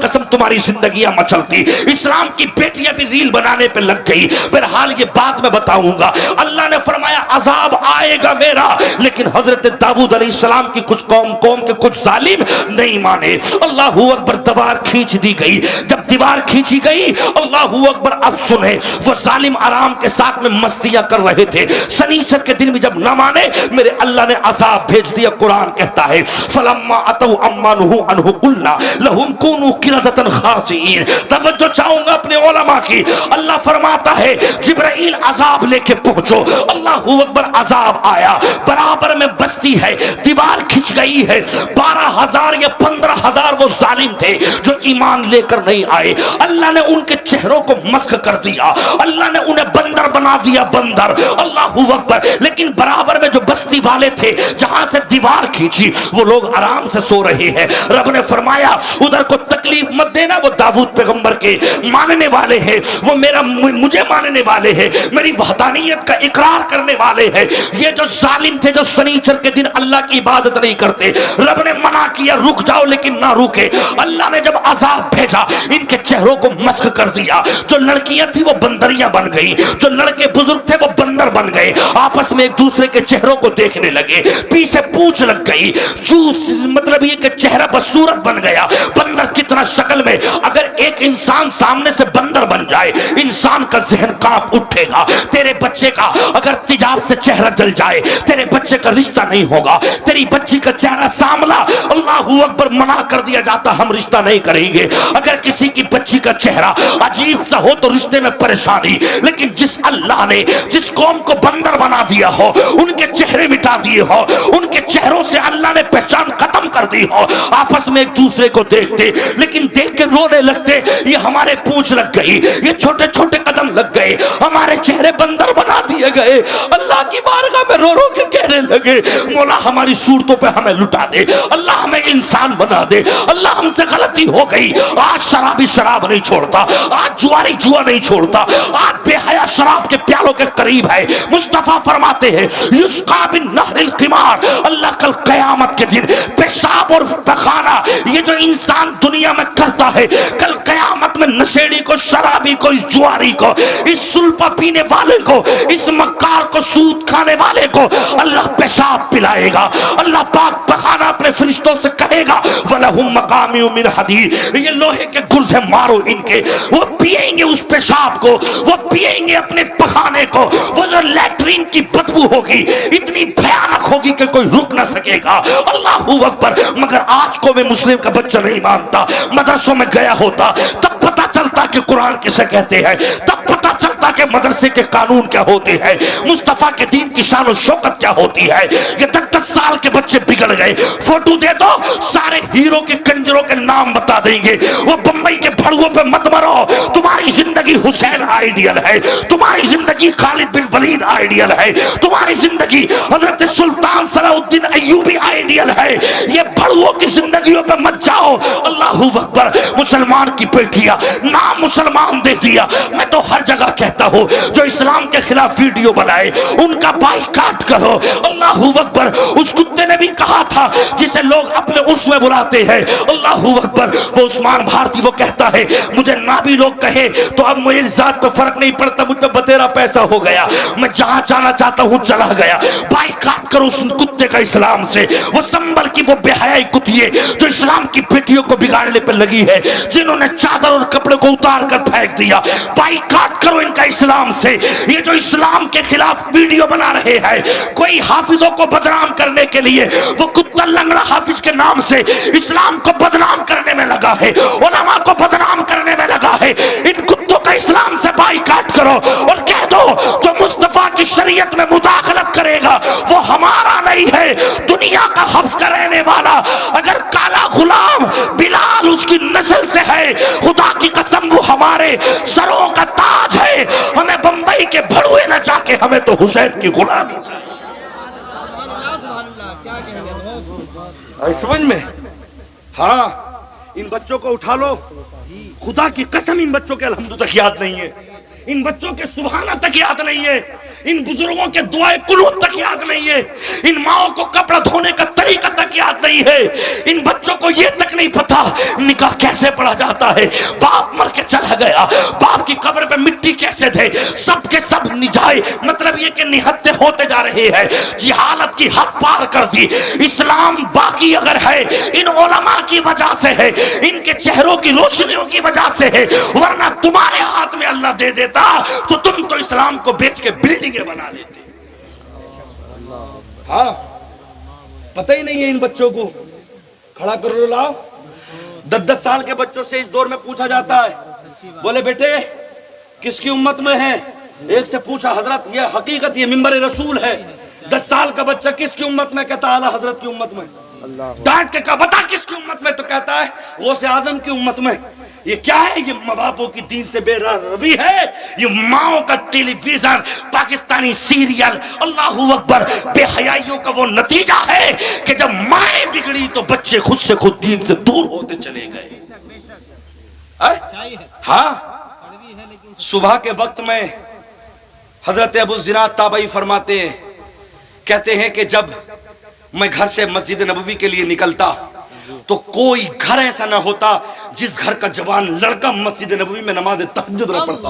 قسم تمہاری زندگیاں مچلتی. اسلام کی بیٹیاں بھی ریل بنانے پہ لگ گئی. بہرحال یہ بات میں بتاؤں گا. اللہ نے فرمایا عذاب آئے گا میرا, لیکن حضرت داؤد علیہ السلام کی کچھ قوم کے کچھ ظالم نہیں مانے. اللہ اکبر, دیوار کھینچ دی گئی. جب دیوار کھینچی گئی, اللہ اکبر, اب سنیں, وہ ظالم آرام کے ساتھ میں مستیاں کر رہے تھے. سنیچر کے دن بھی جب نہ مانے, میرے اللہ نے عذاب بھیج دیا. قرآن کہتا ہے فلما اتوا عما نهوا عنه قلنا لهم كونوا قردة خاسئين. توجہ چاہوں گا اپنے علماء کی. اللہ فرماتا ہے جبرائیل عذاب لے کے پہنچو. اللہ اکبر, عذاب آیا. برابر میں بستی ہے, دیوار کھنچ گئی ہے. 12,000 یا 15,000 وہ ظالم تھے جو ایمان لے کر نہیں آئے. اللہ نے ان کے چہروں کو مسخ کر دیا. اللہ نے انہیں بندر بنا دیا, بندر. اللہ اکبر. لیکن برابر میں جو بستی والے تھے جہاں سے دیوار کھینچی, وہ لوگ آرام سے سو رہے ہیں. رب نے فرمایا ادھر کو تکلیف مت دینا, وہ داؤد پیغمبر کے ماننے والے ہیں, وہ مجھے ماننے والے ہیں, میری وحدانیت کا اقرار کرنے والے ہیں. یہ جو ظالم تھے جو سنیچر کے دن اللہ کی عبادت نہیں کرتے, رب نے منع کیا رک جاؤ, لیکن نہ روکے. اللہ نے جب عذاب بھیجا ان کے چہروں کو مسخ کر دیا. جو لڑکیاں تھی وہ بندریاں بن گئی, جو لڑکے بزرگ تھے وہ بندر بن گئے. آپس میں ایک دوسرے کے چہروں کو دیکھنے لگے, پیچھے پونچھ لگ گئی. مطلب یہ کہ چہرہ بصورت بن گیا. بندر کتنا شکل میں, اگر ایک انسان سامنے سے بندر بن جائے, انسان کا ذہن کانپ اٹھے گا. تیرے بچے کا اگر تجاب سے چہرہ جل جائے, تیرے بچے کا رشتہ نہیں ہوگا. تیری بچی کا چہرہ ساملا, اللہ اکبر, منع کر دیا جاتا, ہم رشتہ نہیں کریں گے. اگر کسی کی بچی کا چہرہ عجیب سا ہو تو رشتے میں پریشانی. لیکن جس اللہ نے جس قوم کو بندر بنا دیا ہو, ان کے چہرے مٹا دیے ہو, ان کے چہروں سے اللہ نے پہچان ختم کر دی ہو, آپس میں ایک دوسرے کو دیکھتے لیکن دیکھ کے رونے لگتے. یہ ہمارے پونچھ لگ گئی, یہ چھوٹے چھوٹے قدم لگ گئے, ہمارے چہرے بندر بنا دیے گئے. اللہ کی بارگاہ میں رو رو کے کہنے لگے مولا ہماری صورتوں پہ ہمیں لٹا دے, اللہ ہمیں انسان بنا دے. اللہ ہم سے غلطی ہو گئی. آج شرابی شراب نہیں چھوڑتا, آج جواری جوا نہیں چھوڑتا, آج بے حیا شراب کے پیالوں کے قریب ہے. مصطفیٰ فرماتے ہیں یسقا بن نہر القمار, اللہ کل قیامت کے دن پیشاب اور پخانہ یہ جو انسان دنیا میں کرتا ہے, کل قیامت میں نشیڑی کو, شرابی کو, اس جواری کو, اس سلپا پینے والے کو, اس مکار کو, سود کھانے والے کو اللہ پیشاب پلائے گا. اللہ پاک پخانہ اپنے فرشتوں سے کہے گا وَلَهُمْ مَقَامِعُ مِنْ حَدِيدٍ, یہ لوہے کے گرزے مارو ان کے. وہ پیئیں گے اس پیشاب کو, وہ پیئیں گے اپنے پخانے کو. وہ جو لیٹرین کی بدبو ہوگی اتنی بھیانک ہوگی کہ کوئی رک نہ سکے گا. اللہ اکبر. مگر آج کو میں مسلم کا بچہ نہیں مانتا. مدرسوں میں گیا ہوتا تب پتہ چلتا کہ قرآن کسے کہتے ہیں, تب پتہ چلتا کہ مدرسے کے قانون کیا ہوتے ہیں, مصطفیٰ کے دین کی شان و شوکت کیا ہوتی ہے. یہ 10 سال کے بچے بگڑ گئے. فوٹو دے دو, سارے ہیرو کے کنجروں کے نام بتا دیں گے. وہ بمبئی کے بھڑووں پہ مت مرو, تمہاری زندگی حسین آئیڈیل ہے, تمہاری زندگی خالد بن ولید آئیڈیل ہے, تمہاری زندگی حضرت سلطان صلاح الدین ایوبی آئیڈیل ہے. یہ بھڑووں کی زندگیوں پہ مت جاؤ. اللہ اکبر. مسلمان کی بیٹیاں نام مسلمان دے دیا. میں تو ہر جگہ کہتا ہوں جو اسلام کے خلاف ویڈیو بنائے ان کا بائیکاٹ کرو. اللہ اکبر. اس کتے نے بھی کہا تھا جسے لوگ اپنے عرس میں بلاتے ہیں, اللہ اکبر, وہ عثمان بھارتی, وہ کہتا ہے مجھے نابی لوگ کہے تو اب مجھے ذات پہ فرق نہیں پڑتا, مجھ پہ بتیرا پیسہ ہو گیا, میں جہاں جانا چاہتا ہوں چلا گیا. بائیکاٹ کرو اس کتے کا اسلام سے. وہ سنبل کی وہ بے حیائی کتیے جو اسلام کی بیٹیوں کو بگاڑنے پہ لگی ہے, جنہوں نے چادر اور کپڑے کو اتار کر پھینک دیا. بائیکاٹ کرو ان کا اسلام سے. یہ جو اسلام کے خلاف ویڈیو بنا رہے ہیں, کوئی حافظوں کو بدنام کرنے کے لیے وہ کتا لنگڑا حافظ کے نام سے اسلام کو بدنام کرنے میں لگا ہے, علماء کو بدنام کرنے میں لگا ہے. ان کتوں کا اسلام سے بائیکاٹ کرو اور کہہ دو جو مصطفیٰ کی شریعت میں مداخلت کرے گا وہ ہمارا نہیں ہے, دنیا کا حفظ کا رہنے والا. اگر کالا غلام بلال اس کی نسل سے ہے, خدا کی قسم وہ ہمارے سروں کا تاج ہے. ہمیں بمبئی کے بھڑوے نہ جا کے, ہمیں تو حسین کی غلامی. سمجھ میں؟ ہاں, ان بچوں کو اٹھا لو, خدا کی قسم ان بچوں کے الحمد تک یاد نہیں ہے, ان بچوں کے سبحانہ تک یاد نہیں ہے, ان بزرگوں کے دعائے قنوت تک یاد نہیں ہے, ان ماؤں کو کپڑا دھونے کا طریقہ تک یاد نہیں ہے, ان بچوں کو یہ تک نہیں پتا نکاح کیسے پڑھا جاتا ہے, باپ مر کے چلا گیا, باپ کی قبر پہ مٹی کیسے دے, سب کے سب نجائے, مطلب یہ کہ نہتے ہوتے جا رہے ہیں, جہالت کی حد پار کر دی. اسلام باقی اگر ہے ان علماء کی وجہ سے ہے, ان کے چہروں کی روشنیوں کی وجہ سے ہے, ورنہ تمہارے ہاتھ میں اللہ دے دیتا تو تم تو اسلام کو بیچ کے بلڈنگیں بنا لیتے. ہاں پتہ ہی نہیں ہے ان بچوں کو. کھڑا کرو لاؤ. 10 سال کے بچوں سے اس دور میں پوچھا جاتا ہے, بولے بیٹے کس کی امت میں ہے؟ ایک سے پوچھا حضرت یہ حقیقت, یہ منبر رسول ہے, 10 سال کا بچہ کس کی امت میں؟ کہتا اعلیٰ حضرت کی امت میں. ڈانٹ کے کہا بتا کس کی امت میں؟ تو کہتا ہے غوث اعظم کی امت میں. یہ کیا ہے؟ یہ ماں باپوں کی دین سے بے روی ہے, یہ ماؤں کا ٹیلی ویژن, پاکستانی سیریل, اللہ اکبر, بے حیائیوں کا وہ نتیجہ ہے کہ جب مائیں بگڑی تو بچے خود سے خود دین سے دور ہوتے چلے گئے. ہاں صبح کے وقت میں حضرت ابو الزناد تابعی فرماتے ہیں, کہتے ہیں کہ جب میں گھر سے مسجد نبوی کے لیے نکلتا تو کوئی گھر ایسا نہ ہوتا جس گھر کا جوان لڑکا مسجد نبوی میں نماز تہجد نہ پڑھتا,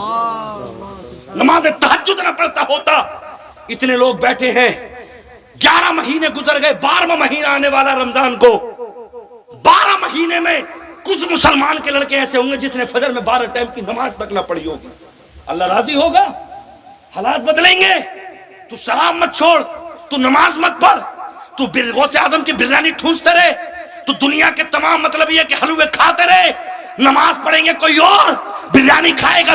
نماز تہجد نہ پڑھتا ہوتا. اتنے لوگ بیٹھے ہیں, 11 مہینے گزر گئے, 12واں مہینہ آنے والا رمضان کو. 12 مہینے میں کچھ مسلمان کے لڑکے ایسے ہوں گے جس نے فجر میں 12 ٹائم کی نماز تک نہ پڑھی ہوگی. اللہ راضی ہوگا؟ حالات بدلیں گے. تو سلام مت چھوڑ, تو نماز مت پڑھ, تو غوث اعظم کی بریانی ٹھونستے رہے, تو دنیا کے تمام مطلب یہ کہ حلوے کھاتے رہے. نماز پڑھیں گے کوئی اور, بریانی کھائے گا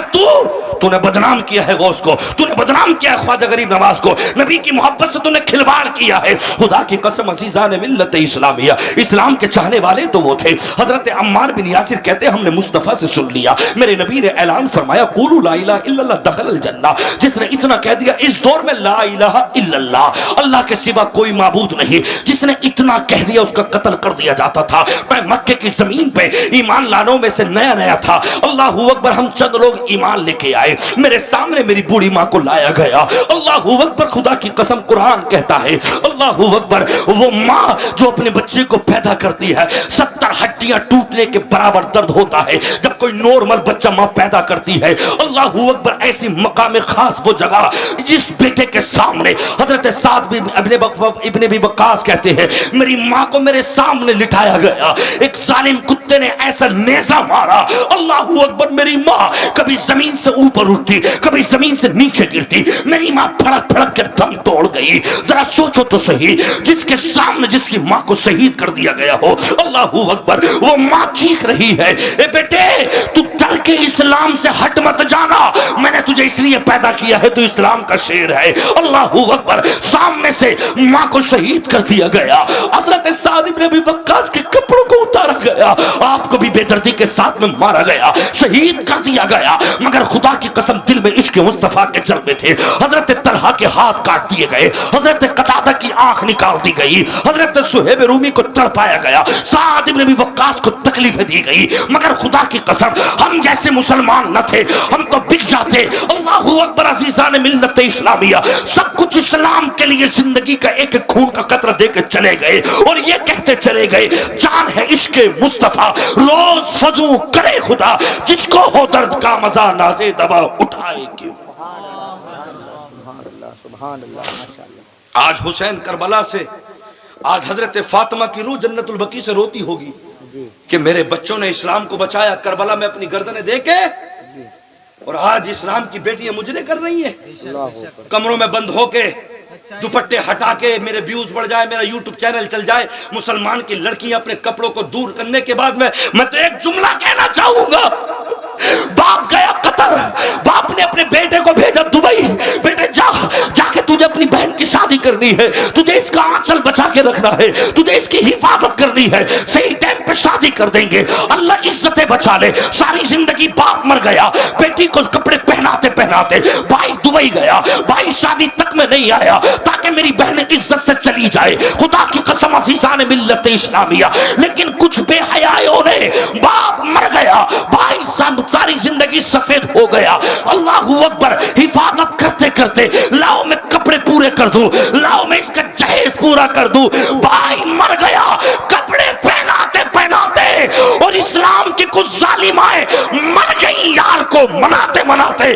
تو نے بدنام کیا ہے غوث کو, تو نے بدنام کیا ہے خواجہ غریب نواز کو, نبی کی محبت سے تو نے کھلواڑ کیا ہے. خدا کی قسم عزیزان ملت اسلامیہ, اسلام کے چاہنے والے تو وہ تھے. حضرت عمار بن یاسر کہتے ہم نے مصطفیٰ سے سن لیا, میرے نبی نے اعلان فرمایا قولوا لا الہ الا اللہ دخل الجنہ. جس نے اتنا کہہ دیا, اس دور میں لا الہ الا اللہ, اللہ کے سوا کوئی معبود نہیں, جس نے اتنا کہہ دیا اس کا قتل کر دیا جاتا تھا. میں مکے کی زمین پہ ایمان لانوں میں سے نیا تھا. اللہ اکبر, ہم چند لوگ ایمان لے کے آئے, میرے سامنے میری بوڑھی ماں کو لایا گیا. اللہ اکبر, خدا کی قسم قرآن کہتا ہے اللہ اکبر, وہ ماں جو اپنے بچے کو پیدا کرتی ہے 70 ہڈیاں ٹوٹنے کے برابر درد ہوتا ہے جب کوئی نارمل بچہ ماں پیدا کرتی ہے. اللہ اکبر, ایسی مقام خاص وہ جگہ جس بیٹے کے سامنے حضرت سعد ابن ابی وقاص کہتے ہیں میری ماں کو میرے سامنے لٹایا گیا, ایک ظالم کتے نے ایسا نیزہ مارا. اللہ اکبر, میری ماں کبھی زمین سے اوپر اٹھتی, کبھی زمین سے نیچے گرتی. میری ماں پھڑک پھڑک کے دم توڑ گئی. ذرا سوچو تو صحیح, جس کے سامنے جس کی ماں کو شہید کر دیا گیا ہو. اللہ اکبر, وہ ماں چیخ رہی ہے اے بیٹے تو ڈر کے اسلام سے ہٹ مت جانا, میں نے تجھے اس لیے پیدا کیا ہے, تو اسلام کا شیر ہے. اللہ اکبر, سامنے سے ماں کو شہید کر دیا گیا. حضرت سعد بن ابی وقاص کے کپڑوں کو اتارا گیا, آپ کو بھی بے دردی کے ساتھ میں مارا گیا, شہید کر دیا گیا. مگر خدا کی قسم دل میں عشق مصطفیٰ کے جلوے تھے. حضرت طلحہ کے ہاتھ کاٹ دیے گئے, حضرت قتادہ کی آنکھ نکال دی گئی, حضرت صہیب رومی کو تڑپایا گیا, سعد بن ابی وقاص کو تکلیفیں دی گئی. مگر خدا کی قسم ہم جیسے مسلمان نہ تھے, ہم تو بک جاتے. اللہ اکبر, عزیزان ملت اسلامیہ, سب کچھ اسلام کے لیے زندگی کا ایک خون کا قطرہ دے کے چلے گئے, اور یہ کہتے چلے گئے جان ہے عشق مصطفیٰ, روز فضو کرے خدا, جس کو ہو درد کا مزہ نازے دوا اٹھائے کیوں. آج حسین کربلا سے, آج حضرت فاطمہ کی روح جنت البقیع سے روتی ہوگی کہ میرے بچوں نے اسلام کو بچایا کربلا میں اپنی گردنیں دے کے, اور آج اسلام کی بیٹیاں مجرے کر رہی ہیں. کمروں میں بند ہو کے, دوپٹے ہٹا کے, میرے ویوز بڑھ جائے, میرا یوٹیوب چینل چل جائے. مسلمان کی لڑکیاں اپنے کپڑوں کو دور کرنے کے بعد میں تو ایک جملہ کہنا چاہوں گا, باپ گیا قطر, باپ نے اپنے بیٹے کو بھیجا دبئی, بیٹے جا کے تجھے اپنی بہن کی شادی کرنی ہے, تجھے اس کا آنچل بچا کے رکھنا ہے, تجھے اس کی حفاظت کرنی ہے. صحیح ٹائم پہ شادی کر دیں گے, اللہ عزتیں بچا لے. ساری زندگی باپ مر گیا, بیٹی کو کپڑے پہناتے پہناتے, بھائی دبئی گیا, بھائی شادی تک میں نہیں آیا تاکہ میری بہن عزت سے چلی جائے. خدا کی قسم عزیزان ملت اسلامیہ, لیکن کچھ بے حیائیوں نے, باپ مر گیا, بھائی ساری زندگی سفید ہو گیا, اللہ اکبر, حفاظت کرتے کرتے لاؤ میں کپڑے پورے کر دوں, لاؤ میں اس کا جہیز پورا کر دوں. بھائی مر گیا, کپڑے پہناتے پہناتے, اور اسلام کی کچھ ظالمائیں مر گئی یار کو مناتے مناتے.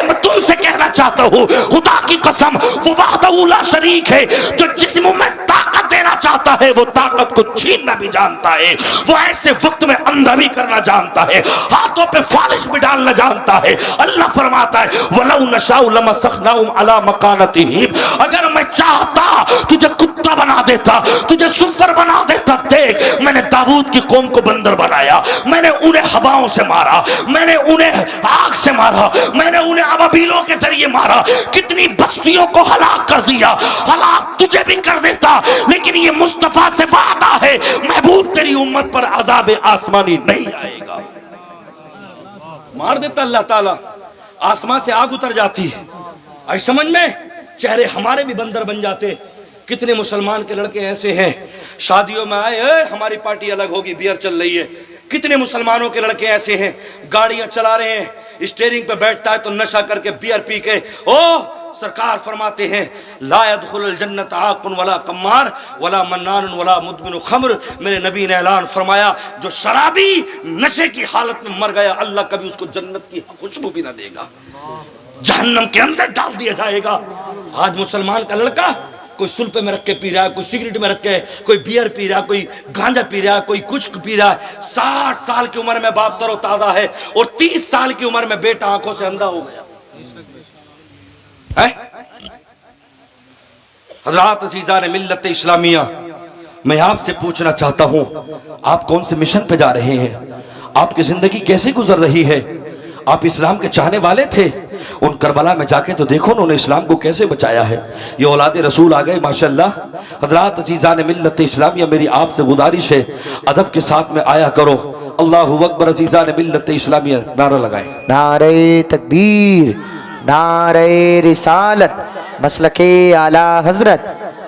میں تم سے کہنا چاہتا ہوں, خدا کی قسم وہ وحدہ لا شریک ہے جو جسم میں طاقت دینا چاہتا ہے وہ طاقت کو چھیننا بھی جانتا ہے, وہ ایسے وقت میں اندھا بھی کرنا جانتا ہے, ہاتھوں پہ فالش بھی ڈالنا جانتا ہے. اللہ فرماتا ہے وَلَوْ نَشَاءُ لَمَسَخْنَاهُمْ عَلَى مَكَانَتِهِمْ, اگر میں چاہتا تجھے کتا بنا دیتا, تجھے سفر بنا دیتا. دیکھ میں نے داؤد کی قوم کو بندر بنایا, میں نے انہیں ہواؤں سے مارا, میں نے انہیں آگ سے مارا, میں نے انہیں ابابیلوں کے ذریعے مارا, کتنی بستیوں کو ہلاک کر دیا. ہلاک تجھے بھی کر دیتا, لیکن یہ مصطفیٰ سے وعدہ ہے محبوب تیری امت پر عذاب آسمانی نہیں آئے گا. مار دیتا اللہ تعالیٰ, آسمان سے آگ اتر جاتی. آج سمجھ میں, چہرے ہمارے بھی بندر بن جاتے. کتنے مسلمان کے لڑکے ایسے ہیں شادیوں میں آئے, ہماری پارٹی الگ ہوگی, بیئر چل رہی ہے. کتنے مسلمانوں کے لڑکے ایسے ہیں گاڑیاں چلا رہے ہیں, اسٹیئرنگ پہ بیٹھتا ہے تو نشہ کر کے بیئر پی کے. سرکار فرماتے ہیں لا يدخل الجنت عاق ولا قمار ولا منان ولا مدمن خمر. میرے نبی نے اعلان فرمایا جو شرابی نشے کی حالت میں مر گیا اللہ کبھی اس کو جنت کی خوشبو بھی نہ دے گا, جہنم کے اندر ڈال دیا جائے گا. آج مسلمان کا لڑکا کوئی سلپے میں رکھ کے پی رہا ہے, کوئی سگریٹ میں رکھ کے, کوئی بیئر پی رہا ہے, کوئی گانجا پی رہا ہے, کوئی کچھ پی رہا ہے. 60 سال کی عمر میں باپ تر و تازہ ہے اور 30 سال کی عمر میں بیٹا آنکھوں سے اندھا ہو گیا. حضرات عزیزان ملت اسلامیہ, میں آپ سے پوچھنا چاہتا ہوں آپ کون سے مشن پہ جا رہے ہیں, آپ کی زندگی کیسے گزر رہی ہے. آپ اسلام کے چاہنے والے تھے, ان کربلا میں جا کے تو دیکھو انہوں نے اسلام کو کیسے بچایا ہے. یہ اولاد رسول آ گئے ماشاءاللہ. حضرات عزیزان ملت اسلامیہ, میری آپ سے گزارش ہے ادب کے ساتھ میں آیا کرو. اللہ اکبر. عزیزان ملت اسلامیہ نعرہ لگائیں. نعرہ تکبیر, نعرہ رسالت, مسلک اعلی حضرت,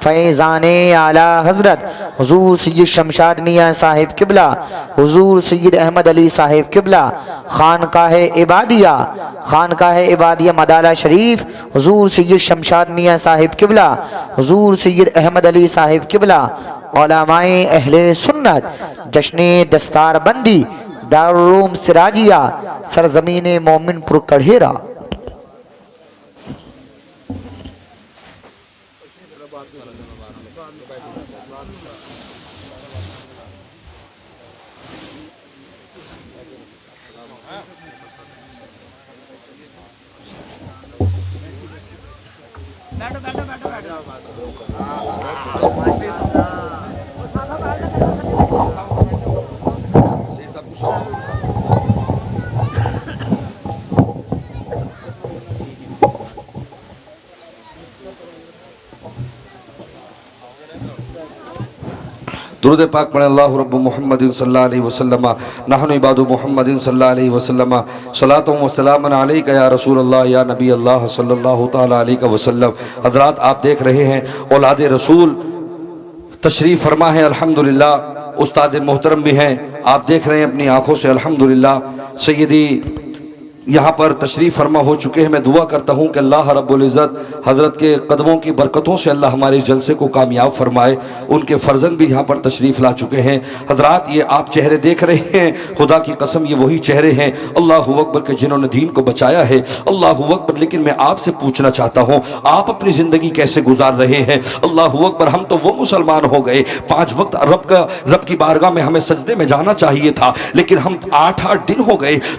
فیضان اعلی حضرت حضور سید شمشاد میاں صاحب قبلہ, حضور سید احمد علی صاحب قبلہ, خانقاہ عبادیہ, خانقاہ عبادیہ مدالہ شریف, حضور سید شمشاد میاں صاحب قبلہ, حضور سید احمد علی صاحب قبلہ, علماء اہل سنت, جشن دستار بندی, دارالعلوم سراجیہ, سرزمین مومن پور کڑھیرا. درود پاک پڑھیں. اللہ رب محمد صلی اللہ علیہ وسلم, نحن عباد محمد صلی اللہ علیہ وسلم, صلاۃ و سلام علیک یا رسول اللہ یا نبی اللہ صلی اللہ تعالی علیہ وسلم. حضرات آپ دیکھ رہے ہیں اولاد رسول تشریف فرما ہے الحمدللہ. استاد محترم بھی ہیں, آپ دیکھ رہے ہیں اپنی آنکھوں سے الحمدللہ. سیدی یہاں پر تشریف فرما ہو چکے ہیں. میں دعا کرتا ہوں کہ اللہ رب العزت حضرت کے قدموں کی برکتوں سے اللہ ہمارے اس جلسے کو کامیاب فرمائے. ان کے فرزند بھی یہاں پر تشریف لا چکے ہیں. حضرات یہ آپ چہرے دیکھ رہے ہیں, خدا کی قسم یہ وہی چہرے ہیں اللہ اکبر کے جنہوں نے دین کو بچایا ہے. اللہ اکبر. لیکن میں آپ سے پوچھنا چاہتا ہوں آپ اپنی زندگی کیسے گزار رہے ہیں. اللہ اکبر. ہم تو وہ مسلمان ہو گئے 5 وقت رب کی بارگاہ میں ہمیں سجدے میں جانا چاہیے تھا, لیکن ہم 8 دن ہو گئے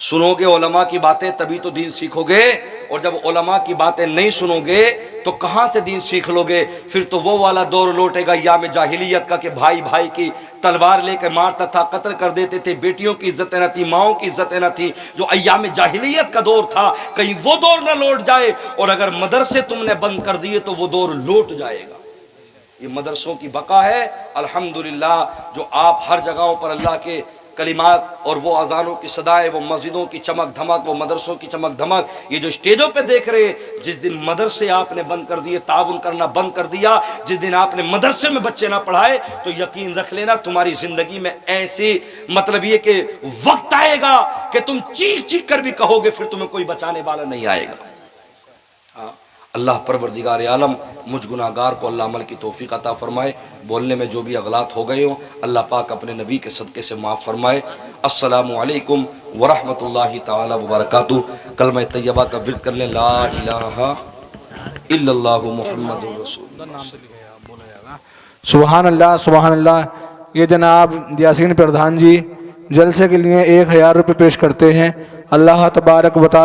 سنو گے علماء کی باتیں تبھی تو دین سیکھو گے، اور جب علماء کی باتیں نہیں سنو گے تو کہاں سے دین سیکھ لو گے؟ پھر تو وہ والا دور لوٹے گا ایام جاہلیت کا کہ بھائی بھائی کی تلوار لے کے مارتا تھا، قتل کر دیتے تھے، بیٹیوں کی عزتیں نہ تھی، ماؤں کی عزتیں نہ تھی، جو ایام جاہلیت کا دور تھا، کہیں وہ دور نہ لوٹ جائے، اور اگر مدرسے تم نے بند کر دیے تو وہ دور لوٹ جائے گا۔ یہ مدرسوں کی بقا ہے الحمدللہ، جو آپ ہر جگہوں پر اللہ کے کلمات اور وہ اذانوں کی صدائیں، وہ مسجدوں کی چمک دھمک، وہ مدرسوں کی چمک دھمک، یہ جو اسٹیجوں پہ دیکھ رہے ہیں، جس دن مدرسے آپ نے بند کر دیے، تعاون کرنا بند کر دیا، جس دن آپ نے مدرسے میں بچے نہ پڑھائے، تو یقین رکھ لینا تمہاری زندگی میں ایسے مطلب یہ کہ وقت آئے گا کہ تم چیخ چیخ کر بھی کہو گے، پھر تمہیں کوئی بچانے والا نہیں آئے گا۔ اللہ پروردگار عالم مجھ گناہگار کو اللہ عمل کی توفیق عطا فرمائے، بولنے میں جو بھی اغلاط ہو گئے ہوں اللہ پاک اپنے نبی کے صدقے سے معاف فرمائے۔ السلام علیکم ورحمۃ اللہ تعالی وبرکاتہ۔ کلمہ طیبہ کا ورد کر لیں، لا الہ الا اللہ محمد رسول اللہ۔ سبحان اللہ سبحان اللہ۔ یہ جناب یاسین پردھان جی جلسے کے لیے 1000 روپے پیش کرتے ہیں۔ اللہ تبارک و تعالی